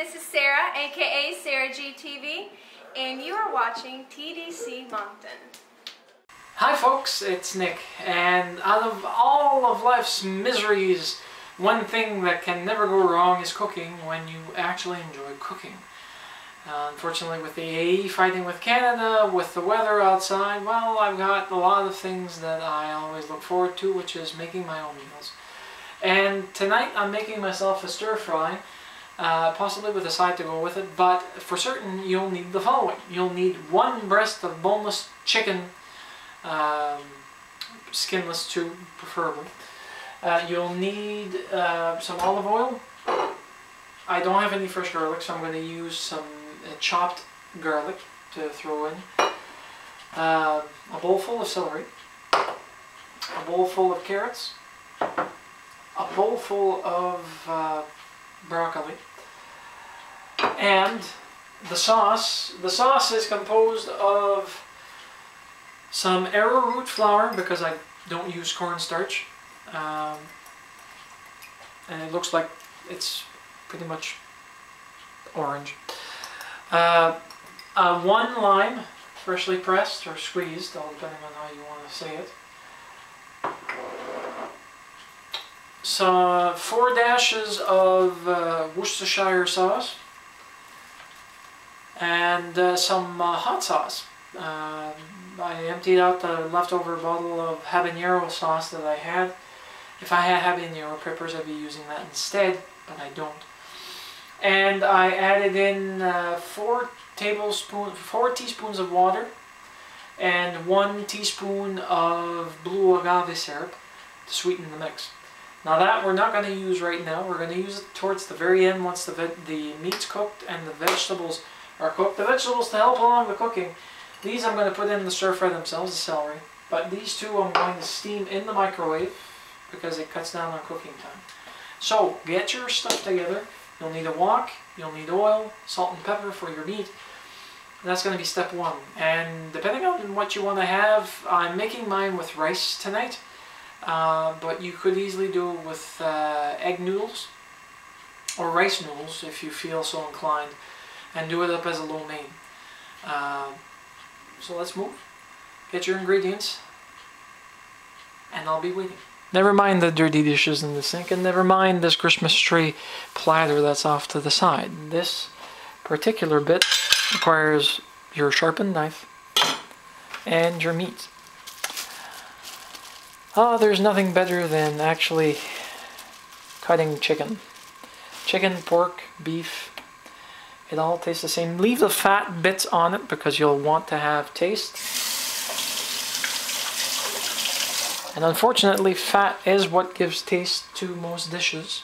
this is Sarah, aka Sarah GTV, and you are watching TDC Moncton. Hi folks, it's Nick, and out of all of life's miseries, one thing that can never go wrong is cooking when you actually enjoy cooking. Unfortunately, with the AE fighting with Canada, with the weather outside, well, I've got a lot of things that I always look forward to, which is making my own meals. And tonight I'm making myself a stir fry, possibly with a side to go with it, but for certain you'll need the following. You'll need one breast of boneless chicken, skinless too, preferably. You'll need some olive oil. I don't have any fresh garlic, so I'm going to use some chopped garlic to throw in. A bowl full of celery, a bowl full of carrots, a bowl full of broccoli, and the sauce. The sauce is composed of some arrowroot flour, because I don't use cornstarch, and it looks like it's pretty much orange. One lime, freshly pressed or squeezed, all depending on how you want to say it. So 4 dashes of Worcestershire sauce, and some hot sauce. I emptied out the leftover bottle of habanero sauce that I had. If I had habanero peppers, I'd be using that instead, but I don't. And I added in 4 teaspoons of water and 1 teaspoon of blue agave syrup to sweeten the mix. Now that we're not going to use right now. We're going to use it towards the very end once the meat's cooked and the vegetables are cooked. The vegetables to help along the cooking. These I'm going to put in the stir fry themselves, the celery. But these two I'm going to steam in the microwave because it cuts down on cooking time. So get your stuff together. You'll need a wok, you'll need oil, salt and pepper for your meat. That's going to be step 1. And depending on what you want to have, I'm making mine with rice tonight. But you could easily do it with egg noodles or rice noodles if you feel so inclined, and do it up as a lo mein. So let's move. Get your ingredients, and I'll be waiting. Never mind the dirty dishes in the sink, and never mind this Christmas tree platter that's off to the side. This particular bit requires your sharpened knife and your meat. Oh, there's nothing better than actually cutting chicken. Chicken, pork, beef, it all tastes the same. Leave the fat bits on it because you'll want to have taste. And unfortunately, fat is what gives taste to most dishes.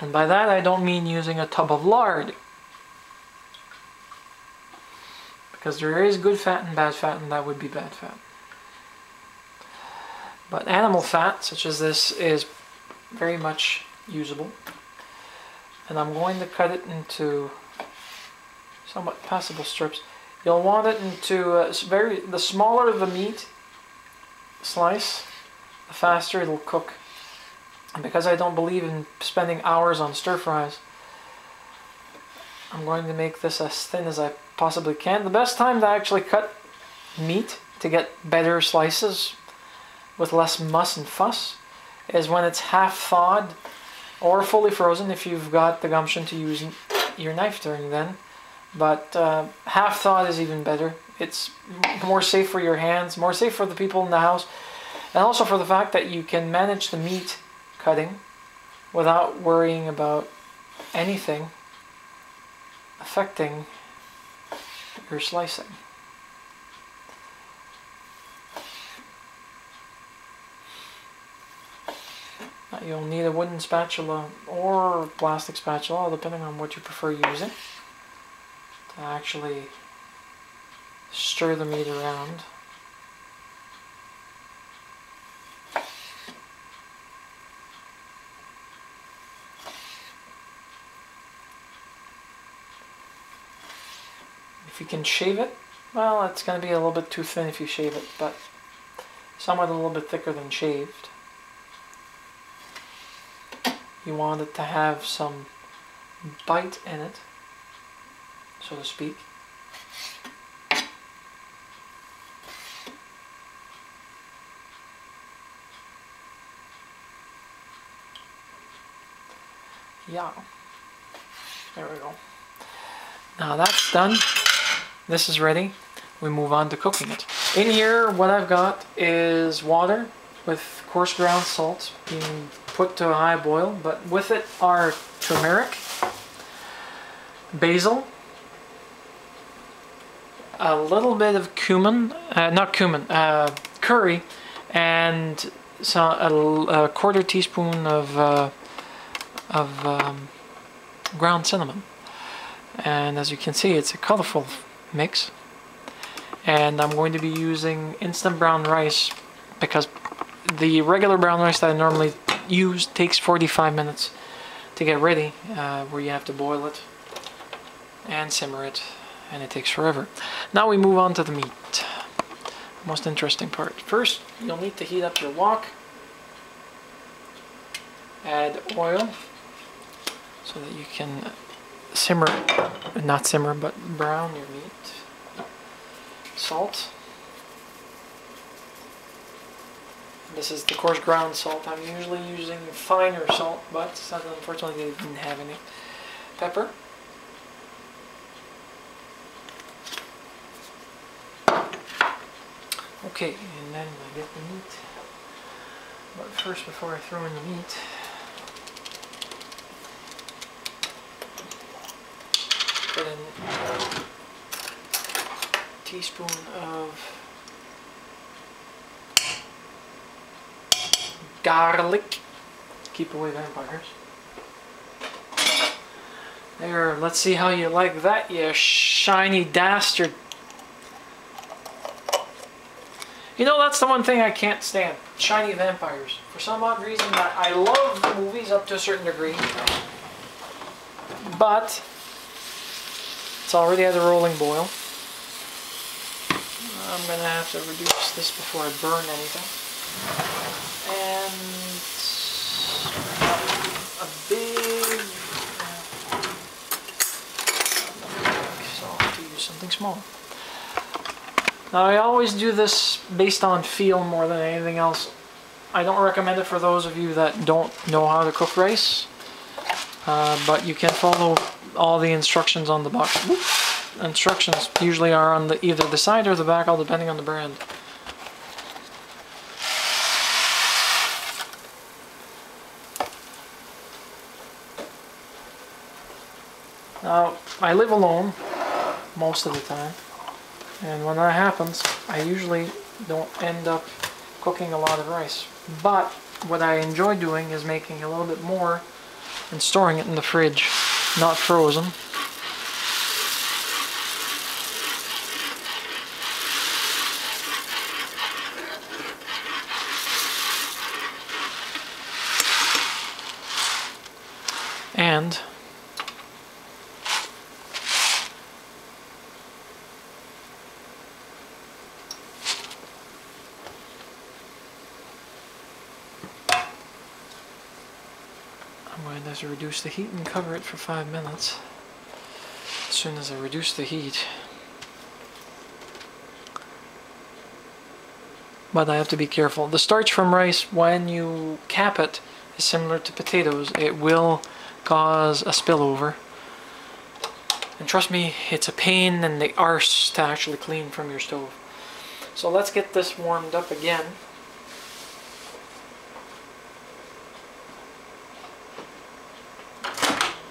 And by that, I don't mean using a tub of lard, because there is good fat and bad fat, and that would be bad fat. But animal fat, such as this, is very much usable. And I'm going to cut it into somewhat passable strips. You'll want it into the smaller the meat slice, the faster it'll cook. And because I don't believe in spending hours on stir fries, I'm going to make this as thin as I possibly can. The best time to actually cut meat to get better slices with less muss and fuss is when it's half thawed or fully frozen, if you've got the gumption to use your knife during then. But half thawed is even better. It's more safe for your hands, more safe for the people in the house, and also for the fact that you can manage the meat cutting without worrying about anything affecting your slicing. You'll need a wooden spatula or plastic spatula, depending on what you prefer using, to actually stir the meat around. If you can shave it, well, it's going to be a little bit too thin if you shave it, but somewhat a little bit thicker than shaved. You want it to have some bite in it, so to speak. Yeah, there we go. Now that's done. This is ready. We move on to cooking it. In here, what I've got is water with coarse ground salt being put to a high boil, but with it are turmeric, basil, a little bit of cumin, curry, and a quarter teaspoon of ground cinnamon. And as you can see, it's a colorful mix. And I'm going to be using instant brown rice because the regular brown rice that I normally use takes 45 minutes to get ready, where you have to boil it and simmer it, and it takes forever. Now we move on to the meat. Most interesting part. First, you'll need to heat up your wok. Add oil so that you can simmer, not simmer, but brown your meat. Salt. This is the coarse ground salt. I'm usually using finer salt, but unfortunately they didn't have any. Pepper. Okay, and then I get the meat. But first, before I throw in the meat, put in a teaspoon of garlic. Keep away vampires. There, let's see how you like that, you shiny dastard. You know, that's the one thing I can't stand. Shiny vampires. For some odd reason, I love the movies up to a certain degree. But it's already at a rolling boil. I'm going to have to reduce this before I burn anything. And a big... so I'll have to use something small. Now I always do this based on feel more than anything else. I don't recommend it for those of you that don't know how to cook rice. But you can follow all the instructions on the box. Instructions usually are on either the side or the back, all depending on the brand. Now, I live alone most of the time, and when that happens, I usually don't end up cooking a lot of rice. But what I enjoy doing is making a little bit more and storing it in the fridge, not frozen. And I'm going to reduce the heat and cover it for 5 minutes. As soon as I reduce the heat. But I have to be careful. The starch from rice, when you cap it, is similar to potatoes. It will cause a spillover. And trust me, it's a pain in the arse to actually clean from your stove. So let's get this warmed up again.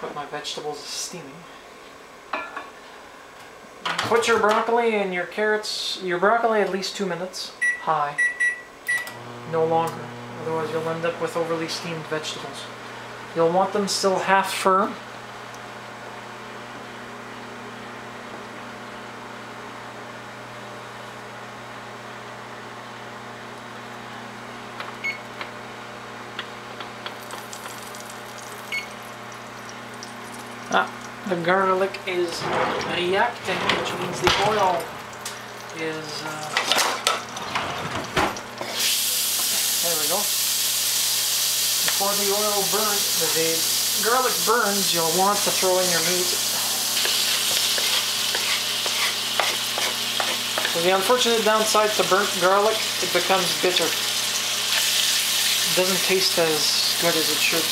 Put my vegetables steaming. Put your broccoli and your carrots, your broccoli at least 2 minutes high. No longer. Otherwise you'll end up with overly steamed vegetables. You'll want them still half firm. The garlic is reacting, which means the oil is... there we go. Before the oil burns, garlic burns, you'll want to throw in your meat. So the unfortunate downside to burnt garlic, it becomes bitter. It doesn't taste as good as it should.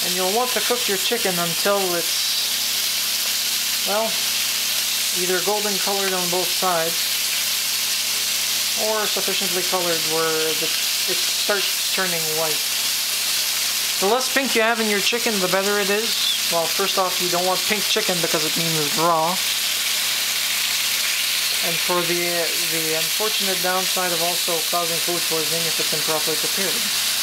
And you'll want to cook your chicken until it's, well, either golden colored on both sides or sufficiently colored where it starts turning white. The less pink you have in your chicken, the better it is. Well, first off, you don't want pink chicken because it means it's raw. And for the unfortunate downside of also causing food poisoning if it's improperly prepared.